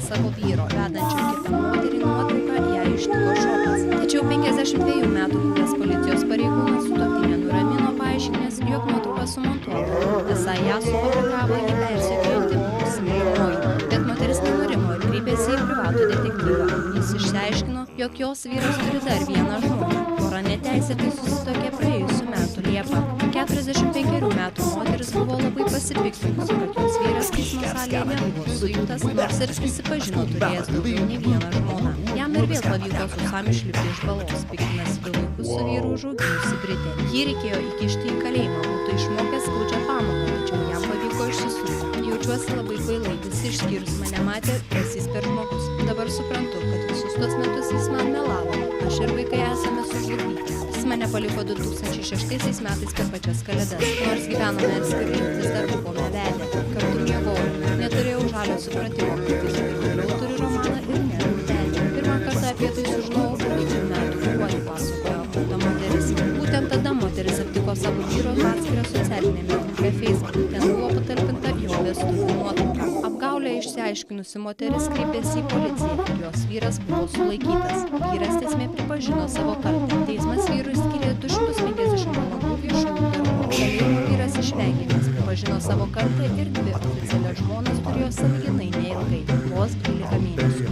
Savo vyro, vedančio kitą moterį nuotrauką, ją ištiko šokas. Tačiau 52 metų buvęs policijos pareigūnas sutuoktinę nuramino, paaiškinęs, jog nuotrauka sumontuota. Esą ją sufabrikavo jį persekiojanti buvusi mylimoji. Bet moteris nenurimo ir kreipėsi į privatų detektyvą. Jis išsiaiškino, jog jos vyras turi dar vieną žmoną. Pora neteisėtai susituokė praėjusių metų Liepą. 45 metų moteris buvo labai pasipiktinusi, kad jos vyras teismo salėje nebuvo suimtas, nors ir prisipažino turėjęs daugiau nei vieną žmoną. Jam ir vėl pavyko su Samiu išlipti iš balos, piktinasi dėl vaikus su vyru užauginusi Britė. Jį reikėjo įkišti į kalėjimą, būtų išmokęs skaudžią pamoką, tačiau jam pavyko išsisukti. Jaučiuosi labai kvailai, visi išskyrus mane matė, kas jis per žmogus. Dabar suprantu, kad visus tuos metus jis man melavo. Aš ir vaikai esame sužlugdyti. Jis mane paliko 2006 metais per pačias kalėdas. Nors gyvenome atskirai, vis dar buvome vedę. Kartu miegojome. Neturėjau žalio supratimo, kad jis ir toliau turi romaną ir nevedė. Pirmą kartą apie tai sužinojau 2 metų gruodį, pasakojo ta moteris. Būtent tada moteris aptiko savo vyro atskirą socialinėme tinkle Facebook. Ten buvo patalpinta jo vestuvių nuotrauka. Apgaulę išsiaiškinusi moteris kreipėsi į policiją. Jos vyras buvo sulaikytas. Vyras teisme pripažino savo kaltę. Teismas vyrui skyrė 250 valandų viešųjų darbų. Kalėjimo vyras išvengė, nes pripažino savo kaltę ir 2 oficialias žmonas turėjo sąlyginai neilgai, vos 12 mėnesių.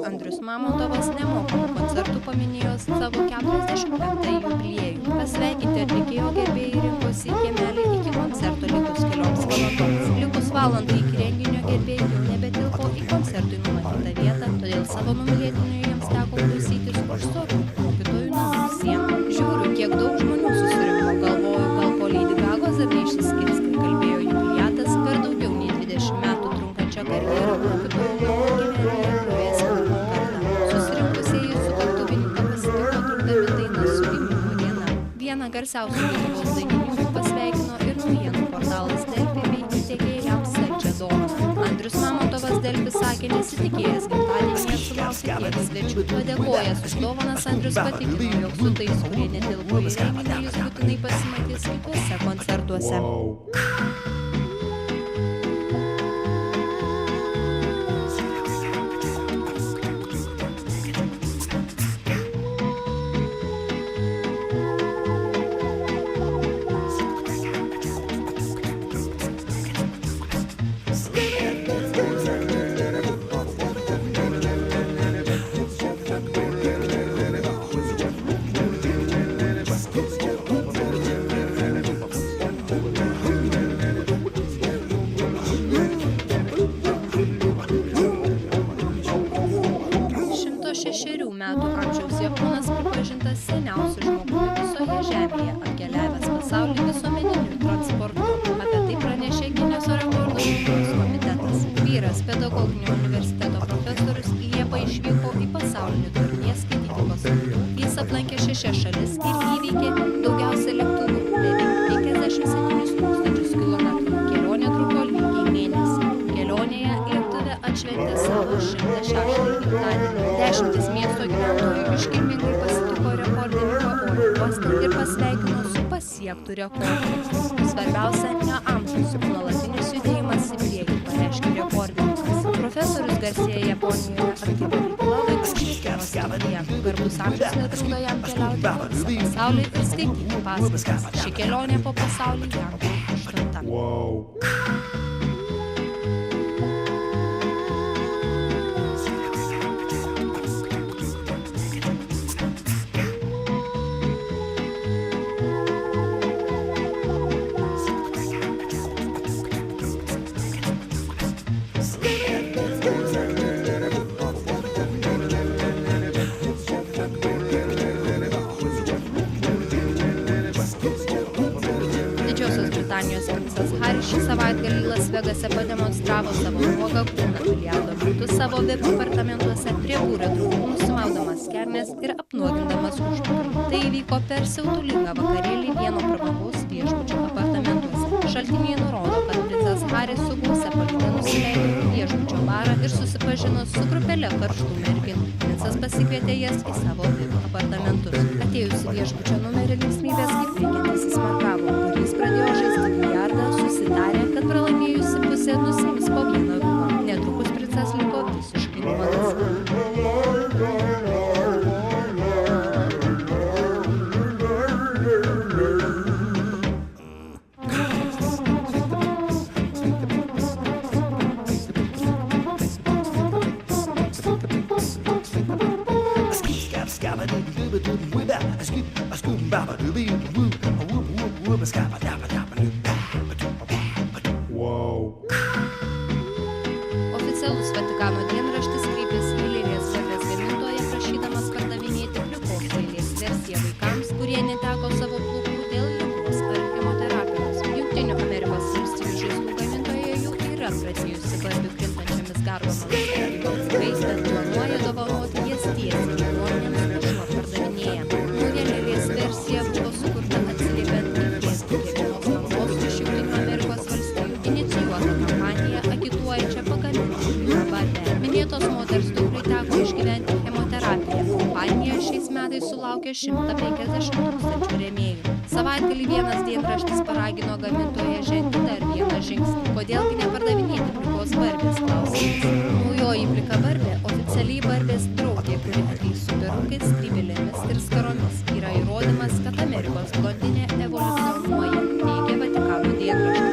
Andrius Mamontovas nemokamų koncertų paminėjo savo 45-ąjį jubiliejų. Pasveikinti atlikėjo gerbėjai rinkosi į kiemelį iki koncerto likus kelioms valandoms. Likus valandai iki renginio gerbėjai jau nebetilpo į koncertui numatytą vietą, todėl savo numylėtinių jiems teko klausytis už sorų mokytojų namų sienų. Žiūriu, kiek daug žmonių susirinko, galvoju, gal po Lady Gagos ar neišsiskirs, kai kalbėjo jubiliatas per daugiau nei 20 metų trunkančią karjerą mokytojų namų kiemelėje. Vieną garsiausių Lietuvos dainininkų pasveikino ir naujienų portalas Delfi bei įteikė jam saldžią dovaną. Andrius Mamontovas Delfi sakė nesitikėjęs gimtadienyje sulaukti tiek svečių. Padėkojęs už dovanas Andrius patikino, jog su tais, kurie netilpo į renginį, jis būtinai pasimatys kituose koncertuose. Metų amžiaus Japūnas pripažintas seniausiu žmogumi visoje žemėje, apkeliavęs pasaulį visuomeniniu transportu. Apie tai pranešė Gineso rekordų knygos komitetas. Vyras, pedagoginio universiteto profesorius, Liepą išvyko į pasaulinį turnyrą skaityti paskaitų. Jis aplankė 6 šalis ir įveikė daugiausia lėktuvų, beveik 57 000 kilometrų. Kelionė truko lygiai mėnesį. Kelionėje lėktuve atšventė šventė savo 106-ąjį gimtadienį. Dešimtis miesto gyventojų iškilmingai pasitiko rekordininką oro uostą ir pasveikino su pasiektų rekordų. Svarbiausia, ne amžius, nuolatinis judėjimas į priekį, pareiškė rekordininkas. Profesorius garsėja Japonijoje aktyvi veikla vaikiškos srityje. Garbus amžius netrukdo jam keliauti po visą pasaulį ir skaityti paskaitas. Ši kelionė po pasaulį jam 8. Britanijos princas Haris šį savaitgalį Las Vegase pademonstravo savo nuogą kūną biliardo metu savo VIP apartamentuose prie būrio draugų nusimaudamas kelnes ir apnuogindamas užpakalį. Tai įvyko per siautulingą vakarėlį vieno prabangos viešbučio apartamentuose. Šaltiniai nurodo, kad princas Haris su gausia palyda nusileido į viešbučio barą ir susipažino su grupele karštų merginų. Princas pasikvietė jas į savo VIP apartamentus. Atėjus į viešbučio numerį linksmybės kaip reikiant įsismarkavo, kuris pradėjo žaisti biliardą, susitarė, kad pralaimėjusi pusė nusiims po vieną rūmą. Netrukus princas liko visiškai nuogas. Oficialus Vatikano dienraštis kreipėsi į lėlės garbės gamintoją, prašydamas pardavinėti plikos lėlės versiją vaikams, kurie neteko savo plaukų dėl ligos ar chemoterapijos. Jungtinių Amerikos valstijų žaislų gamintoja jau yra pradėjusi barbių krintančiamis garbomis vaikais, bet planuoja dovanoti jas tiesiai ligoninėms užuot pardavinėję. Nauja lėlės versija buvo sukurta atsiliepiant į feisbuke vienos mamos iš Jungtinių Amerikos valstijų inicijuotą kampaniją agituojančią pagaminti liūną barbę. Minėtos moters dukrai teko išgyventi chemoterapiją. Kompanija šiais metais sulaukė 150 000 rėmėjų. Savaitgalį vienas dienraštis paragino gamintoją žengti dar vieną žingsnį. Kodėlgi nepardavinėti plikos barbės, klausimas. Naujoji plika barbė oficialiai barbės draugė, kuri ateis su perukais, skrybėlėmis ir skaromis. Yra įrodymas, kad Amerikos blondinė evoliucionuoja, teigia Vatikano dienraštis.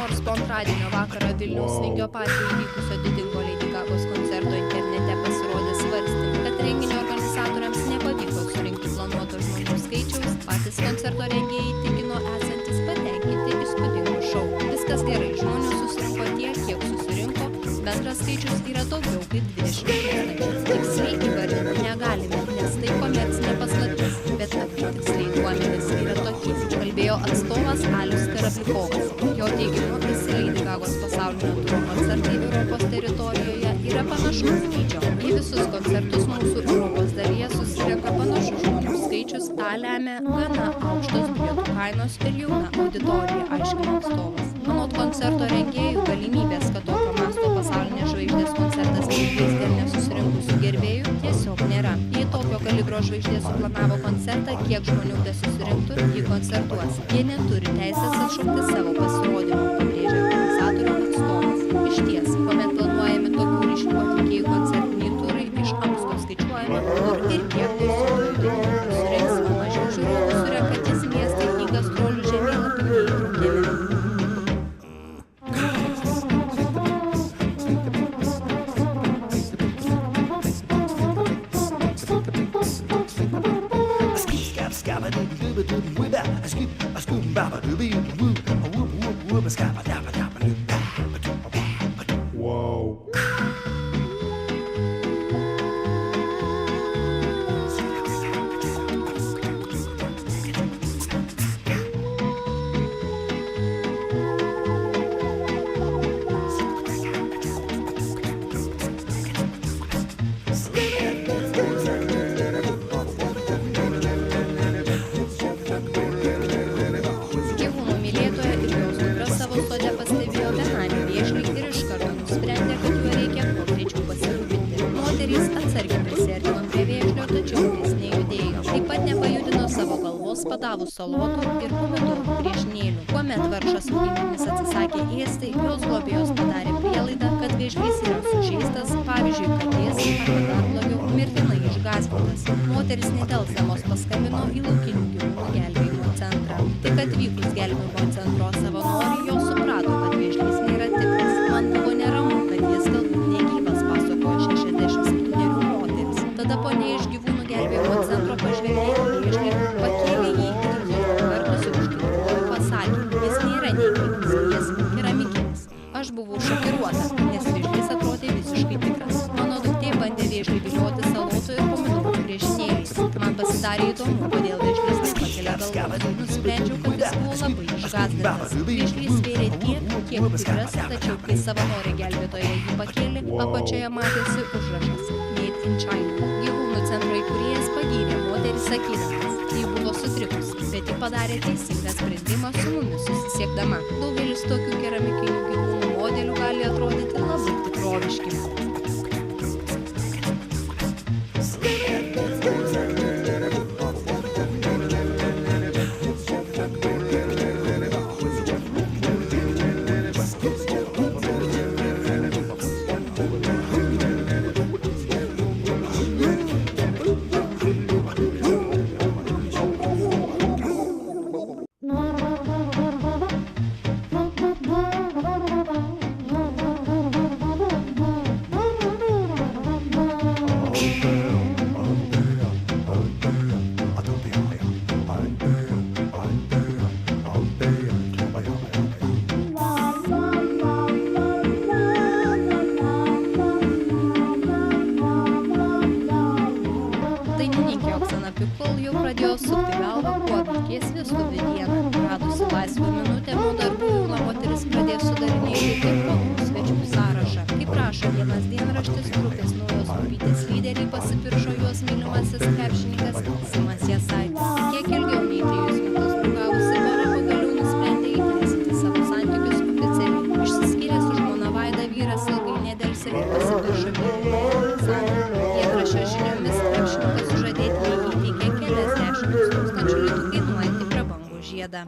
Nors po antradienio vakarą Vilniaus Vingio parke įvykusio didingo Lady Gagos koncerto internete pasirodė svarstymų, kad renginio organizatoriams nepavyko surinkti planuoto žmonių skaičiaus, patys koncerto rengėjai tikino esantis patenkinti įspūdingu šou. Viskas gerai, žmonių susirinko tiek, kiek susirinko, bendras skaičius yra daugiau kaip 20 000. Tiksliai įvardinti negalime, nes tai komercinė paslaptis, bet apytiksliai duomenys yra tokie, kalbėjo atstovas Alius Karablikovas. Jo teigimu, visi Lady Gagos pasaulinio turo koncertai Europos teritorijoje yra panašaus dydžio. Į visus koncertus mūsų Europos dalyje susirenka panašus žmonių skaičius, tą lemia gana aukštos bilietų kainos ir jauna auditorija, aiškino atstovas. Anot koncerto rengėjų, galimybės, kad tokio masto pasaulinės žvaigždės koncertas vykdys dėl nesusirinkusių gerbėjų, tiesiog nėra. Jei tokio kalibro žvaigždė suplanavo koncertą, kiek žmonių besusirinktų, jį koncertuos. Jie neturi teisės atšaukti savo pasirodymų, pabrėžė organizatorių atstovas. Išties, kuomet planuojami tokių ryškių atlikėjų koncertiniai turai, iš anksto skaičiuojama, kur ir kiek klausytojų dainininkų surinks, o mažiau žiūrovų surenkantys miestai į gastrolių žemėlapį neįtraukiami. Wow. pagavus salotų ir pomidorų griežinėlių. Kuomet vargšas augintinis atsisakė ėsti, jos globėjos padarė prielaidą, kad vėžlys yra sužeistas, pavyzdžiui, katės arba dar blogiau mirtinai išgąsdintas. Moteris nedelsdamos paskambino į laukinių gyvūnų gelbėjimo centrą. Tik atvykus gelbėjimo centro savanoriai jos suprato, kad vėžlys nėra tikras. Man buvo neramu, kad jis galbūt negyvas, pasakojo 67 moteris. Tada ponia iš gyvūnų gelbėjimo centro pažvelgė į vėžlį, pakėlė jį ir daug kartų su užkirtoju pasakė, jis nėra negyvas, jis keramikinis. Aš buvau šokiruota, nes vėžlys atrodė visiškai tikras. Mano duktė bandė vėžlį vilioti salotų ir pomidorų griežinėliais. Man pasidarė įdomu, kodėl vėžlys nepakelia galvos. Nusprendžiau, kad jis buvo labai išgąsdintas. Vėžlys svėrė tiek, kiek tikras, tačiau kai savanoriai gelbėtoja jį pakėlė, apačioje matėsi užrašas Made in China. Gyvūnų centro įkūrėjas pagyrė moterį sakydamas, ji buvo sutrikusi, bet ji padarė teisingą sprendimą su mumis susisiekdama. Daugelis tokių keramikinių gyvūnų modelių gali atrodyti labai tikroviški. Pikul jau pradėjo sukti galvą, kuo vilkės vestuvių dieną. Radusi laisvą minutę nuo darbų, jauna moteris pradėjo sudarinėti ir kalbų svečių sąrašą. Kaip rašo vienas dienraštis, grupės naujos grupytės lyderiai pasipiršo jos mylimasis krepšininkas Simas Jasaitis. Kiek ilgiau nei 3 metus draugavusi pora pagaliau nusprendė įteisinti savo santykius oficialiai. Išsiskyrė su žmona Vaida, vyras ilgai nedelsė ir pasipiršo mylimąjį santykių. Dienraščio žiniomis krepšininkas sužadėtiniai įteikė keliasdešimt tūkstančių litų kainuojantį prabangų žiedą.